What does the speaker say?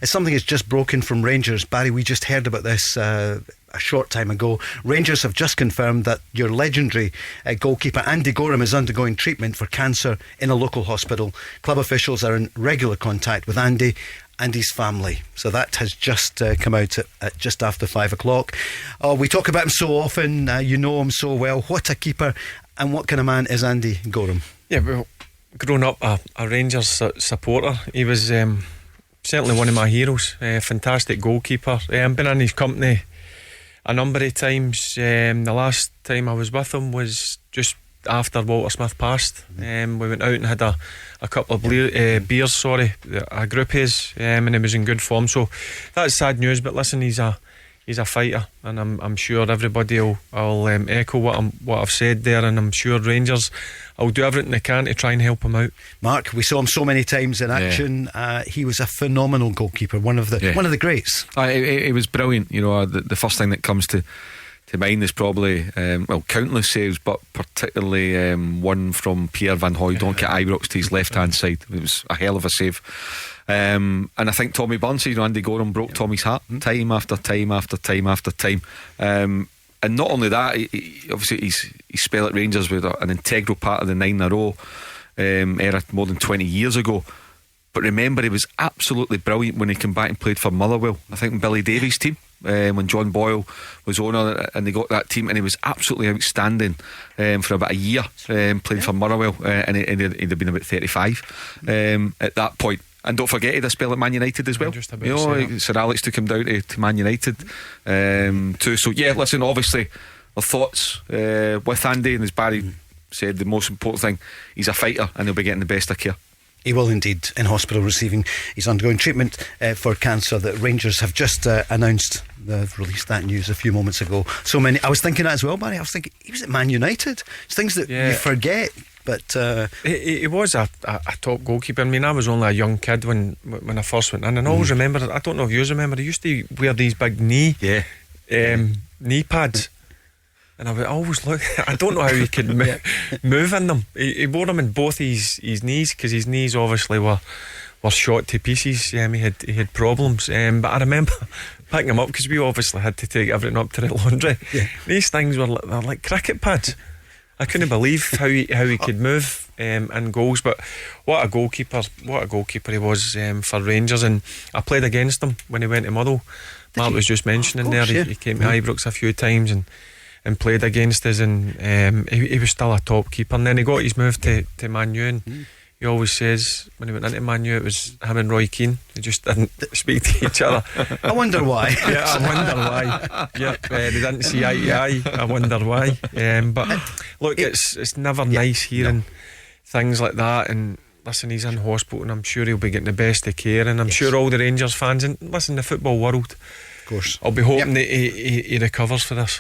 It's something that's just broken from Rangers. Barry, we just heard about this a short time ago. Rangers have just confirmed that your legendary goalkeeper Andy Goram is undergoing treatment for cancer in a local hospital. Club officials are in regular contact with Andy and his family. So that has just come out at just after 5 o'clock. Oh, we talk about him so often. You know him so well. What a keeper, and what kind of man is Andy Goram? Yeah, well, growing up a Rangers supporter, he was certainly one of my heroes. Fantastic goalkeeper. I've been in his company a number of times. The last time I was with him was just after Walter Smith passed. We went out and had a couple of beers, a group of his, and he was in good form. So that's sad news, but listen, he's a fighter, and I'm sure everybody will echo what I've said there, and I'm sure Rangers will do everything they can to try and help him out. Mark, we saw him so many times in action. He was a phenomenal goalkeeper, one of the greats. It was brilliant. You know, the first thing that comes to mind is probably countless saves, but particularly one from Pierre Van Hooijdonk at Ibrox to his left hand side. It was a hell of a save. And I think Tommy Burns, Andy Goram broke Tommy's heart time after time after time after time. And not only that, obviously his spell at Rangers was an integral part of the 9 in a row era more than 20 years ago. But remember, he was absolutely brilliant when he came back and played for Motherwell. I think Billy Davies' team, when John Boyle was owner, and they got that team, and he was absolutely outstanding for about a year, playing for Motherwell, and he'd have been about 35 at that point. And don't forget, he had a spell at Man United as well. Sir Alex took him down to Man United too. So yeah, listen, obviously our thoughts with Andy, and as Barry said, the most important thing, he's a fighter and he'll be getting the best of care. He will indeed, in hospital he's undergoing treatment for cancer that Rangers have just announced. They've released that news a few moments ago. So many, I was thinking that as well, Barry. I was thinking he was at Man United. It's things that you forget. But he was a top goalkeeper. I mean, I was only a young kid when I first went in, and I always remember, I don't know if you remember, he used to wear these big knee pads, and I would always look. I don't know how he could move in them. He wore them in both his knees, because his knees obviously were shot to pieces. He had problems, but I remember picking him up, because we obviously had to take everything up to the laundry. These things were like cricket pads. I couldn't believe how he could move in goals. But what a goalkeeper he was for Rangers. And I played against him when he went to Motherwell. Mark was just mentioning he came to Ibrox a few times and played against us, and he was still a top keeper. And then he got his move to Man U, and he always says when he went into Man U, it was him and Roy Keane. They just didn't speak to each other. I wonder why. I wonder why. They didn't see eye to eye. I wonder why. But look, it's never nice hearing things like that. And listen, he's in hospital, and I'm sure he'll be getting the best of care. And I'm sure all the Rangers fans, and listen, the football world, of course, I'll be hoping that he recovers for this.